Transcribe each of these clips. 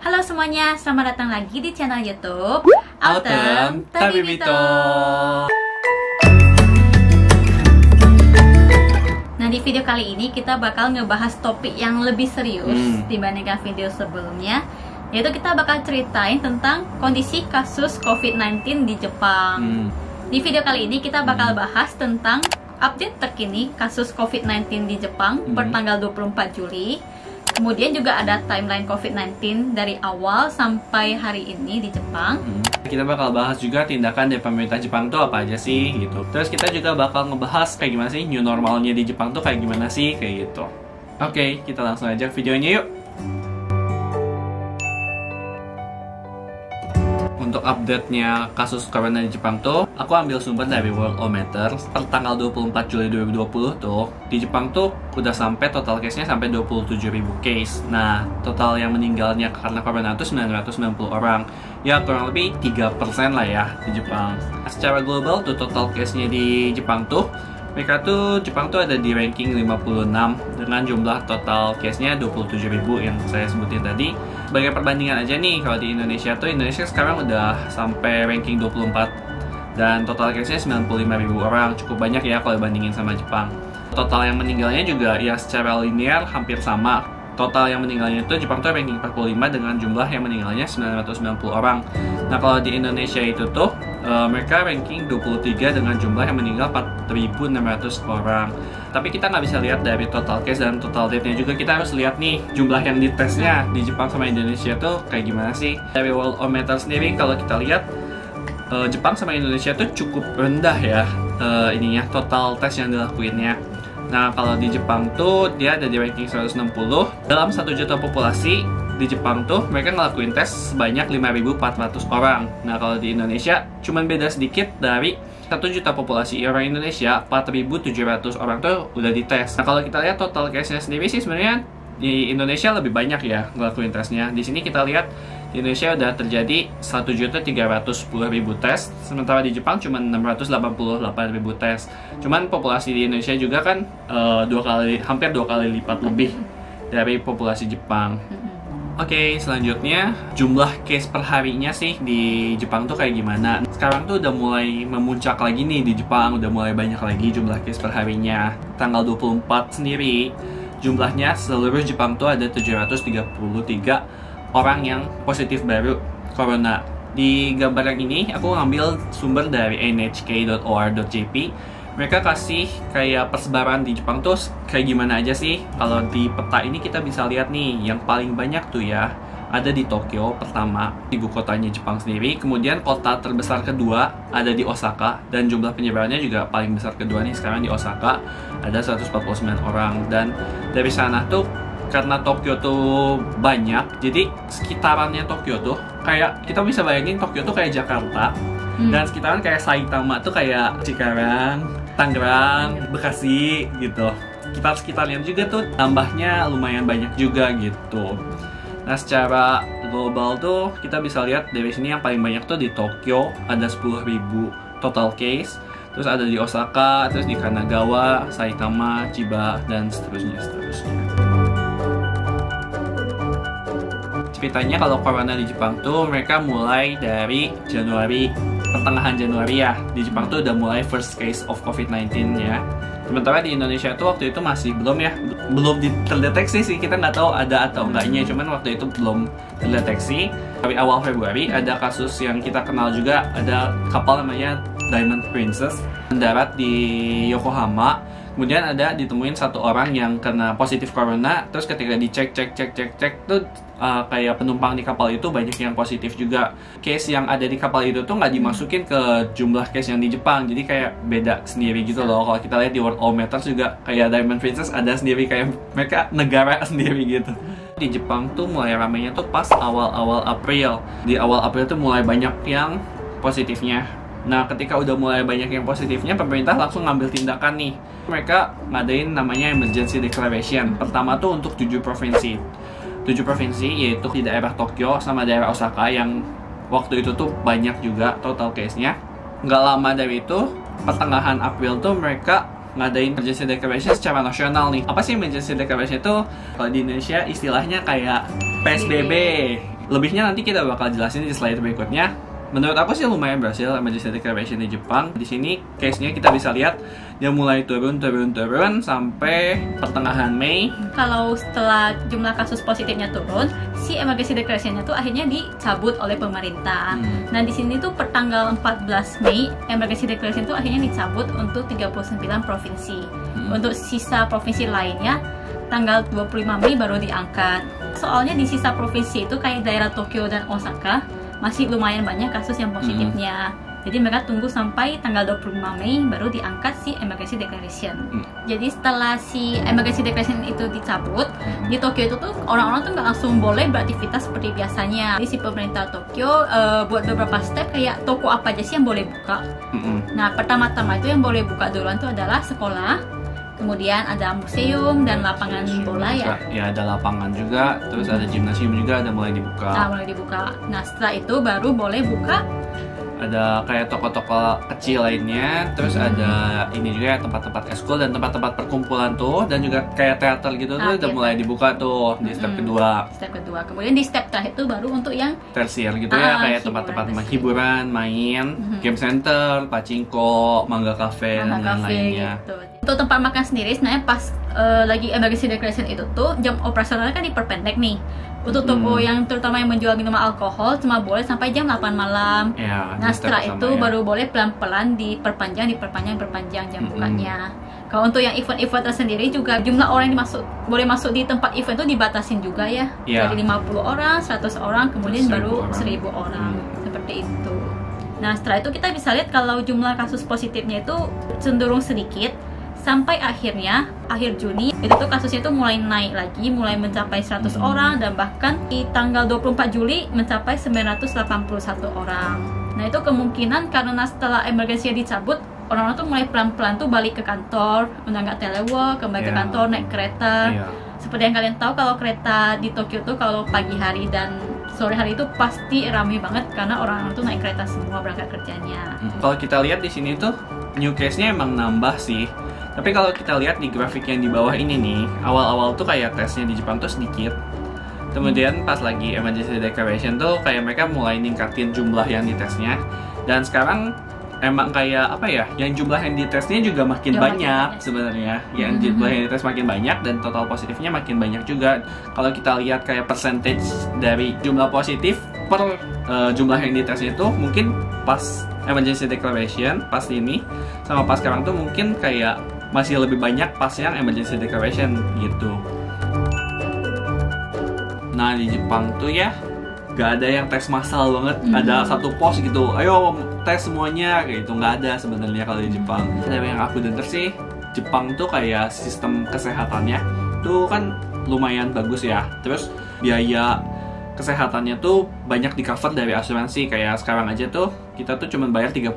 Halo semuanya, selamat datang lagi di channel YouTube Autumn Tabibito. Nah, di video kali ini kita bakal ngebahas topik yang lebih serius dibandingkan video sebelumnya, yaitu kita bakal ceritain tentang kondisi kasus COVID-19 di Jepang. Di video kali ini kita bakal bahas tentang update terkini kasus COVID-19 di Jepang per tanggal 24 Juli. Kemudian juga ada timeline COVID-19 dari awal sampai hari ini di Jepang. Kita bakal bahas juga tindakan dari pemerintah Jepang tuh apa aja sih gitu. Terus kita juga bakal ngebahas kayak gimana sih new normalnya di Jepang tuh kayak gimana sih kayak gitu. Oke, kita langsung aja ke videonya yuk. Untuk update-nya kasus corona di Jepang tuh, aku ambil sumber dari Worldometer. Per tanggal 24 Juli 2020 tuh, di Jepang tuh udah sampai total case-nya sampai 27.000 case. Nah, total yang meninggalnya karena corona tuh 990 orang. Ya, kurang lebih 3% lah ya di Jepang. Secara global tuh total case-nya di Jepang tuh, Jepang tuh ada di ranking 56 dengan jumlah total case-nya 27.000 yang saya sebutin tadi. Sebagai perbandingan aja nih, kalau di Indonesia sekarang udah sampai ranking 24 dan total case-nya 95.000 orang. Cukup banyak ya kalau dibandingin sama Jepang. Total yang meninggalnya juga ya secara linear hampir sama. Total yang meninggalnya itu Jepang tuh ranking 45 dengan jumlah yang meninggalnya 990 orang. Nah, kalau di Indonesia itu tuh mereka ranking 23 dengan jumlah yang meninggal 4.600 orang. Tapi kita nggak bisa lihat dari total case dan total death-nya juga. Kita harus lihat nih jumlah yang ditesnya di Jepang sama Indonesia tuh kayak gimana sih. Dari Worldometer sendiri kalau kita lihat Jepang sama Indonesia tuh cukup rendah ya ininya total tes yang dilakuinnya. Nah, kalau di Jepang tuh dia ada di ranking 160. Dalam 1 juta populasi di Jepang tuh mereka ngelakuin tes sebanyak 5.400 orang. Nah, kalau di Indonesia cuman beda sedikit. Dari 1 juta populasi orang Indonesia, 4.700 orang tuh udah dites. Nah, kalau kita lihat total case-nya sendiri sih sebenarnya di Indonesia lebih banyak ya ngelakuin tesnya. Di sini kita lihat di Indonesia udah terjadi 1.310.000 tes, sementara di Jepang cuma 688.000 tes. Cuman populasi di Indonesia juga kan hampir 2 kali lipat lebih dari populasi Jepang. Oke, selanjutnya jumlah case per harinya sih di Jepang tuh kayak gimana? Sekarang tuh udah mulai memuncak lagi nih di Jepang, udah mulai banyak lagi jumlah case per harinya. Tanggal 24 sendiri jumlahnya seluruh Jepang tuh ada 733 orang yang positif baru corona. Di gambar yang ini aku ngambil sumber dari nhk.or.jp. Mereka kasih kayak persebaran di Jepang tuh kayak gimana aja sih. Kalau di peta ini kita bisa lihat nih, yang paling banyak tuh ya ada di Tokyo pertama, ibu kotanya Jepang sendiri. Kemudian kota terbesar kedua ada di Osaka, dan jumlah penyebarannya juga paling besar kedua nih sekarang di Osaka, ada 149 orang. Dan dari sana tuh karena Tokyo tuh banyak, jadi sekitarannya Tokyo tuh kayak kita bisa bayangin Tokyo tuh kayak Jakarta, dan sekitaran kayak Saitama tuh kayak Cikarang, Tangerang, Bekasi gitu. Sekitarnya juga tuh tambahnya lumayan banyak juga gitu. Nah, secara global tuh kita bisa lihat dari sini yang paling banyak tuh di Tokyo ada 10.000 total case. Terus ada di Osaka, terus di Kanagawa, Saitama, Chiba, dan seterusnya. Ceritanya kalau corona di Jepang tuh mereka mulai dari pertengahan Januari ya. Di Jepang tuh udah mulai first case of COVID-19 ya. Sementara di Indonesia tuh waktu itu masih belum terdeteksi sih, kita nggak tahu ada atau enggaknya. Cuman waktu itu belum terdeteksi. Dari awal Februari ada kasus yang kita kenal juga, ada kapal namanya Diamond Princess mendarat di Yokohama. Kemudian ada ditemuin satu orang yang kena positif corona. Terus ketika dicek tuh kayak penumpang di kapal itu banyak yang positif juga. Case yang ada di kapal itu tuh nggak dimasukin ke jumlah case yang di Jepang. Jadi kayak beda sendiri gitu loh. Kalau kita lihat di Worldometer juga kayak Diamond Princess ada sendiri, kayak mereka negara sendiri gitu. Di Jepang tuh mulai ramainya tuh pas awal-awal April. Di awal April tuh mulai banyak yang positifnya. Nah, ketika udah mulai banyak yang positifnya, pemerintah langsung ngambil tindakan nih. Mereka ngadain namanya emergency declaration. Pertama tuh untuk 7 provinsi. 7 provinsi yaitu di daerah Tokyo sama daerah Osaka yang waktu itu tuh banyak juga total case-nya. Nggak lama dari itu, pertengahan April tuh mereka ngadain emergency declaration secara nasional nih. Apa sih emergency declaration itu? Kalau di Indonesia istilahnya kayak PSBB. Lebihnya nanti kita bakal jelasin di slide berikutnya. Menurut aku sih lumayan berhasil emergency declaration di Jepang. Di sini case-nya kita bisa lihat dia mulai turun sampai pertengahan Mei. Kalau setelah jumlah kasus positifnya turun, si emergency declaration-nya tuh akhirnya dicabut oleh pemerintah. Nah, di sini tuh per tanggal 14 Mei, emergency declaration tuh akhirnya dicabut untuk 39 provinsi. Untuk sisa provinsi lainnya, tanggal 25 Mei baru diangkat. Soalnya di sisa provinsi itu kayak daerah Tokyo dan Osaka masih lumayan banyak kasus yang positifnya. Jadi mereka tunggu sampai tanggal 25 Mei baru diangkat si emergency declaration. Jadi setelah si emergency declaration itu dicabut, di Tokyo itu tuh orang-orang tuh nggak langsung boleh beraktivitas seperti biasanya. Jadi si pemerintah Tokyo buat beberapa step kayak toko apa aja sih yang boleh buka. Nah, pertama-tama itu yang boleh buka duluan tuh adalah sekolah, kemudian ada museum dan lapangan bola ya. Ya, ada lapangan juga, terus ada gimnasium juga ada mulai dibuka. Mulai dibuka. Nah, setelah itu baru boleh buka. Ada kayak toko-toko kecil lainnya, terus ada ini juga ya, tempat-tempat eskul dan tempat-tempat perkumpulan tuh, dan juga kayak teater gitu tuh udah mulai dibuka tuh di step kedua. Kemudian di step terakhir itu baru untuk yang tersier gitu ya, kayak tempat-tempat hiburan, main, game center, pachinko, manga cafe dan lain-lainnya. Gitu. Untuk tempat makan sendiri sebenarnya pas lagi emergency declaration itu tuh jam operasionalnya kan diperpendek nih. Untuk toko yang terutama yang menjual minuman alkohol cuma boleh sampai jam 8 malam. Ya, nah, setelah itu baru boleh pelan-pelan diperpanjang jam bukanya. Kalau untuk yang event-event tersendiri juga jumlah orang yang boleh masuk di tempat event itu dibatasin juga ya. Dari 50 orang, 100 orang, kemudian baru 1000 orang. Seperti itu. Nah, setelah itu kita bisa lihat kalau jumlah kasus positifnya itu cenderung sedikit. Sampai akhir Juni itu tuh kasusnya tuh mulai naik lagi, mulai mencapai 100 orang, dan bahkan di tanggal 24 Juli mencapai 981 orang. Nah, itu kemungkinan karena setelah emergency dicabut, orang-orang tuh mulai pelan-pelan tuh balik ke kantor, udah nggak telework, kembali ke kantor, naik kereta. Seperti yang kalian tahu, kalau kereta di Tokyo tuh kalau pagi hari dan sore hari itu pasti ramai banget karena orang-orang tuh naik kereta semua berangkat kerjanya. Kalau kita lihat di sini tuh new case-nya emang nambah sih. Tapi kalau kita lihat di grafik yang di bawah ini nih, awal-awal tuh kayak tesnya di Jepang tuh sedikit. Kemudian pas lagi emergency declaration tuh kayak mereka mulai ningkatin jumlah yang ditesnya. Dan sekarang emang kayak apa ya, yang jumlah yang ditesnya juga makin banyak sebenarnya. Yang jumlah yang dites makin banyak dan total positifnya makin banyak juga. Kalau kita lihat kayak percentage dari jumlah positif per jumlah yang ditesnya itu mungkin pas emergency declaration, pas ini sama pas sekarang tuh mungkin kayak masih lebih banyak pas yang emergency declaration gitu. Nah, di Jepang tuh ya gak ada yang tes massal banget. Ada satu pos gitu, ayo tes semuanya kayak gitu, nggak ada sebenarnya kalau di Jepang. Dari yang aku denger sih, Jepang tuh kayak sistem kesehatannya tuh kan lumayan bagus ya. Terus biaya kesehatannya tuh banyak di cover dari asuransi. Kayak sekarang aja tuh kita tuh cuma bayar 30%,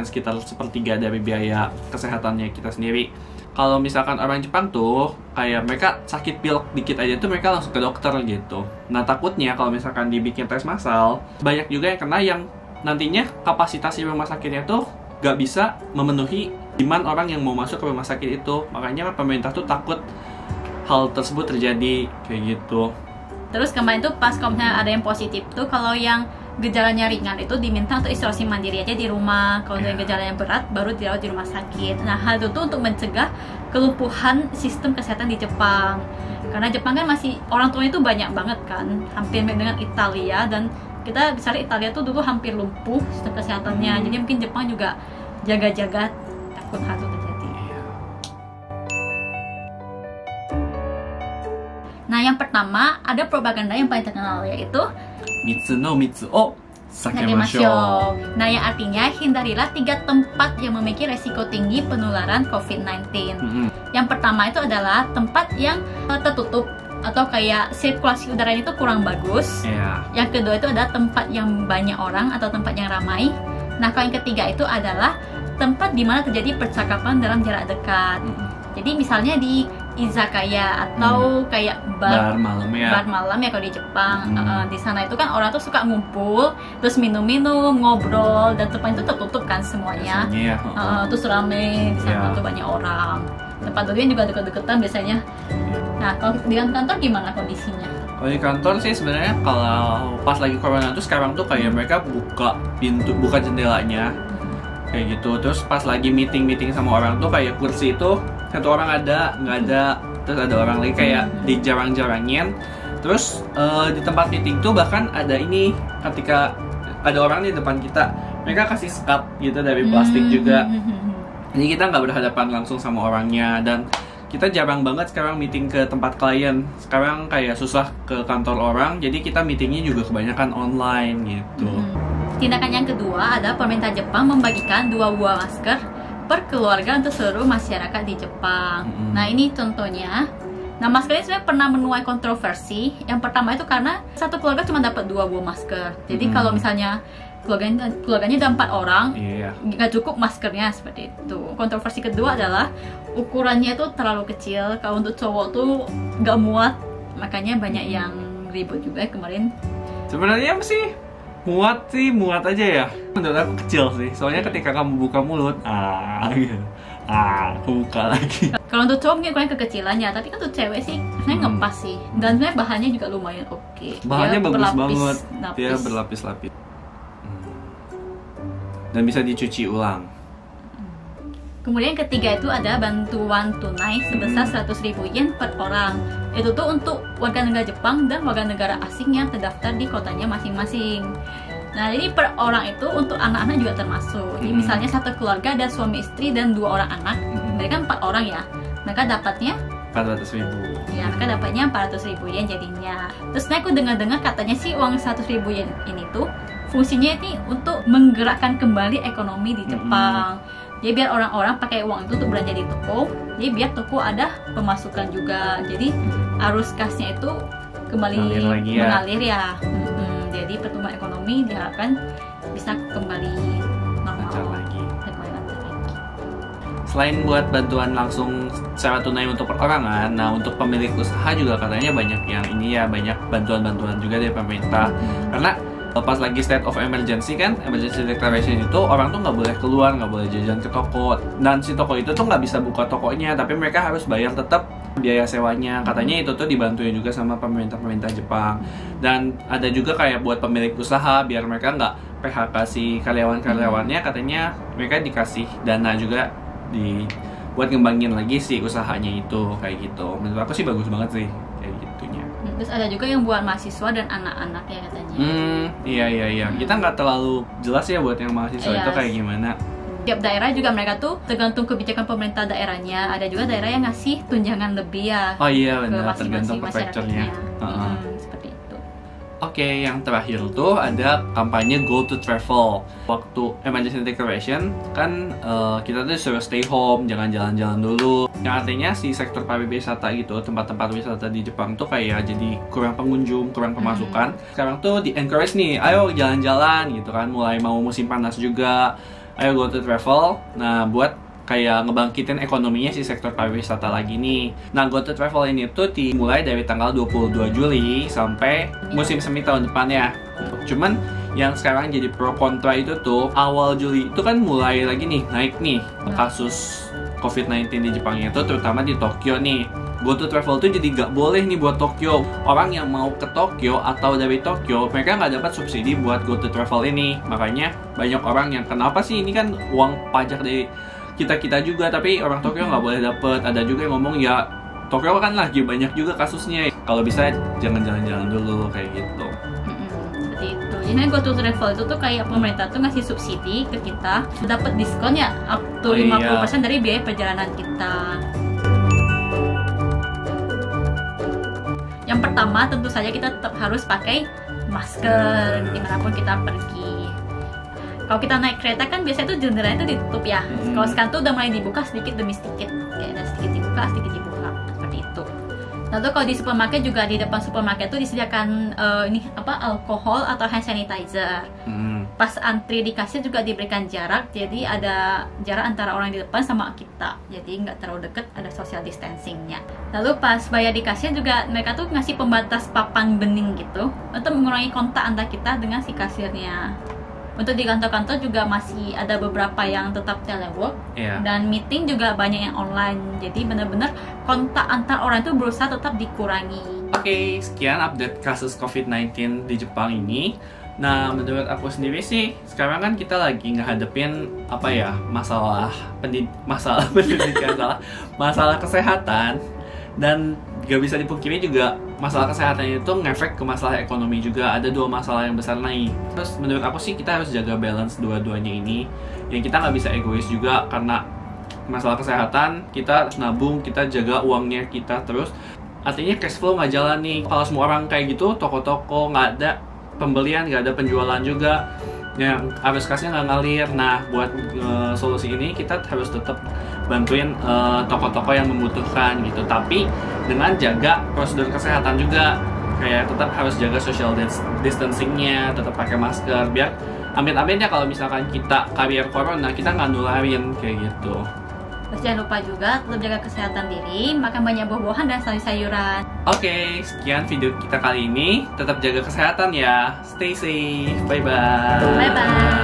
sekitar sepertiga dari biaya kesehatannya kita sendiri. Kalau misalkan orang Jepang tuh kayak mereka sakit pilek dikit aja tuh mereka langsung ke dokter gitu. Nah, takutnya kalau misalkan dibikin tes massal, banyak juga yang kena yang nantinya kapasitas di rumah sakitnya tuh gak bisa memenuhi demand orang yang mau masuk ke rumah sakit itu. Makanya pemerintah tuh takut hal tersebut terjadi kayak gitu. Terus kemarin tuh pas kalau misalnya ada yang positif tuh, kalau yang gejalanya ringan itu diminta untuk isolasi mandiri aja di rumah. Kalau yang gejalanya berat baru dirawat di rumah sakit. Nah, hal itu tuh untuk mencegah kelumpuhan sistem kesehatan di Jepang. Karena Jepang kan masih orang tuanya tuh banyak banget kan, hampir mirip dengan Italia, dan kita bisa lihat Italia tuh dulu hampir lumpuh sistem kesehatannya. Jadi mungkin Jepang juga jaga-jaga takut hal itu terjadi. Nah, yang pertama ada propaganda yang paling terkenal, yaitu Mitsu no mitsu o sakemashou. Nah, yang artinya hindarilah 3 tempat yang memiliki resiko tinggi penularan COVID-19. Yang pertama itu adalah tempat yang tertutup atau kayak sirkulasi udaranya itu kurang bagus. Yang kedua itu adalah tempat yang banyak orang atau tempat yang ramai. Nah, kalau yang ketiga itu adalah tempat di mana terjadi percakapan dalam jarak dekat. Jadi misalnya di izakaya atau kayak bar malam ya kalau di Jepang. Di sana itu kan orang tuh suka ngumpul, terus minum-minum, ngobrol, dan tempat itu tertutup kan semuanya. Terus rame, di sana tuh banyak orang. Tempat duduknya juga deket-deketan biasanya. Nah, kalau di kantor gimana kondisinya? Kalau di kantor sih sebenarnya kalau pas lagi corona tuh sekarang tuh kayak mereka buka pintu, buka jendelanya kayak gitu. Terus pas lagi meeting sama orang tuh kayak kursi itu satu orang ada, nggak ada, terus ada orang lagi kayak dijarang-jarangin. Terus di tempat meeting tuh bahkan ada ini, ketika ada orang di depan kita, mereka kasih sekat gitu dari plastik juga. Jadi kita nggak berhadapan langsung sama orangnya, dan kita jarang banget sekarang meeting ke tempat klien. Sekarang kayak susah ke kantor orang, jadi kita meetingnya juga kebanyakan online gitu. Tindakan yang kedua ada pemerintah Jepang membagikan 2 buah masker per keluarga untuk seluruh masyarakat di Jepang. Nah ini contohnya. Nah masker ini sebenarnya pernah menuai kontroversi. Yang pertama itu karena satu keluarga cuma dapat 2 buah masker. Jadi kalau misalnya keluarganya ada 4 orang, nggak cukup maskernya, seperti itu. Kontroversi kedua adalah ukurannya itu terlalu kecil. Kalau untuk cowok tuh nggak muat, makanya banyak yang ribut juga kemarin. Sebenarnya sih muat aja ya. Menurut aku kecil sih, soalnya ketika kamu buka mulut, kebuka lagi. Kalau untuk cowok mungkin kurang kekecilannya, tapi kan untuk cewek sih sebenarnya ngepas sih. Dan sebenarnya bahannya juga lumayan oke. Bahannya bagus banget, dia berlapis-lapis. Dan bisa dicuci ulang. Kemudian yang ketiga itu ada bantuan tunai sebesar 100.000 yen per orang. Itu tuh untuk warga negara Jepang dan warga negara asing yang terdaftar di kotanya masing-masing. Nah, jadi per orang itu untuk anak-anak juga termasuk. Jadi misalnya satu keluarga ada suami istri dan 2 orang anak. Mereka 4 orang ya. Mereka dapatnya 400.000. Ya, mereka dapatnya 400.000 yen jadinya. Terus aku dengar-dengar katanya sih uang 100.000 yen ini tuh fungsinya ini untuk menggerakkan kembali ekonomi di Jepang. Jadi biar orang-orang pakai uang itu untuk belanja di toko. Jadi biar toko ada pemasukan juga. Jadi arus kasnya itu kembali mengalir ya. Jadi pertumbuhan ekonomi diharapkan bisa kembali normal lagi. Selain buat bantuan langsung secara tunai untuk perorangan, nah untuk pemilik usaha juga katanya banyak yang ini ya, banyak bantuan-bantuan juga dari pemerintah. Karena pas lagi state of emergency kan, emergency declaration itu orang tuh nggak boleh keluar, nggak boleh jajan ke toko, dan si toko itu tuh nggak bisa buka tokonya, tapi mereka harus bayar tetap biaya sewanya. Katanya itu tuh dibantuin juga sama pemerintah Jepang. Dan ada juga kayak buat pemilik usaha biar mereka nggak PHK si karyawan-karyawannya, katanya mereka dikasih dana juga buat ngembangin lagi si usahanya itu, kayak gitu. Menurut aku sih bagus banget sih kayak gitunya. Terus ada juga yang buat mahasiswa dan anak-anak ya katanya. Iya. Kita nggak terlalu jelas ya buat yang mahasiswa itu kayak gimana. Tiap daerah juga mereka tuh tergantung kebijakan pemerintah daerahnya. Ada juga daerah yang ngasih tunjangan lebih ya. Oh iya benar, tergantung prefekturnya. Seperti itu. Oke, yang terakhir tuh ada kampanye Go to Travel. Waktu emergency declaration kan kita tuh disuruh stay home, jangan jalan-jalan dulu. Yang artinya si sektor pariwisata gitu, tempat-tempat wisata di Jepang tuh kayak jadi kurang pengunjung, kurang pemasukan. Sekarang tuh di encourage nih, ayo jalan-jalan gitu kan, mulai mau musim panas juga. Ayo go to travel. Nah, buat kayak ngebangkitin ekonominya si sektor pariwisata lagi nih. Nah, go to travel ini tuh dimulai dari tanggal 22 Juli sampai musim semi tahun depan ya. Cuman yang sekarang jadi pro kontra itu tuh awal Juli itu kan mulai lagi nih naik nih kasus COVID-19 di Jepang itu, terutama di Tokyo nih. Go to travel tuh jadi nggak boleh nih buat Tokyo. Orang yang mau ke Tokyo atau dari Tokyo, mereka nggak dapat subsidi buat go to travel ini. Makanya banyak orang yang kenapa sih ini kan uang pajak dari kita juga, tapi orang Tokyo nggak boleh dapet. Ada juga yang ngomong ya Tokyo kan lagi banyak juga kasusnya. Kalau bisa jangan jalan-jalan dulu kayak gitu. Seperti itu. Jadi go to travel itu tuh kayak pemerintah tuh ngasih subsidi ke kita, dapat diskon ya up to 50% dari biaya perjalanan kita. Yang pertama tentu saja kita tetap harus pakai masker dimanapun kita pergi. Kalau kita naik kereta kan biasanya tuh jendelanya itu ditutup ya. Kalau sekarang tuh udah mulai dibuka sedikit demi sedikit, kayak ada sedikit dibuka seperti itu. Lalu kalau di supermarket juga, di depan supermarket tuh disediakan alkohol atau hand sanitizer. Pas antri di kasir juga diberikan jarak, jadi ada jarak antara orang di depan sama kita, jadi nggak terlalu deket, ada social distancingnya. Lalu pas bayar di kasir juga mereka tuh ngasih pembatas papan bening gitu untuk mengurangi kontak antara kita dengan si kasirnya. Untuk di kantor-kantor juga masih ada beberapa yang tetap telework, dan meeting juga banyak yang online, jadi benar-benar kontak antar orang itu berusaha tetap dikurangi. Oke, sekian update kasus COVID-19 di Jepang ini. Nah, menurut aku sendiri sih, sekarang kan kita lagi ngehadepin masalah pendidikan, masalah kesehatan, dan gak bisa dipungkiri juga masalah kesehatan itu ngefek ke masalah ekonomi juga. Ada dua masalah yang besar nih. Terus menurut aku sih kita harus jaga balance dua-duanya ini. Yang kita nggak bisa egois juga, karena masalah kesehatan kita harus nabung, kita jaga uangnya kita terus. Artinya cash flow nggak jalan nih. Kalau semua orang kayak gitu, toko-toko nggak ada pembelian, nggak ada penjualan juga, yang arus kasnya nggak ngalir. Nah, buat solusi ini kita harus tetap bantuin toko-toko yang membutuhkan gitu, tapi dengan jaga prosedur kesehatan juga. Kayak tetap harus jaga social distancingnya, tetap pakai masker, biar amit-amit ya kalau misalkan kita karier corona, kita nggak nularin kayak gitu. Terus jangan lupa juga tetap jaga kesehatan diri, makan banyak buah-buahan dan sayur-sayuran. Oke, sekian video kita kali ini. Tetap jaga kesehatan ya. Stay safe. Bye-bye. Bye-bye.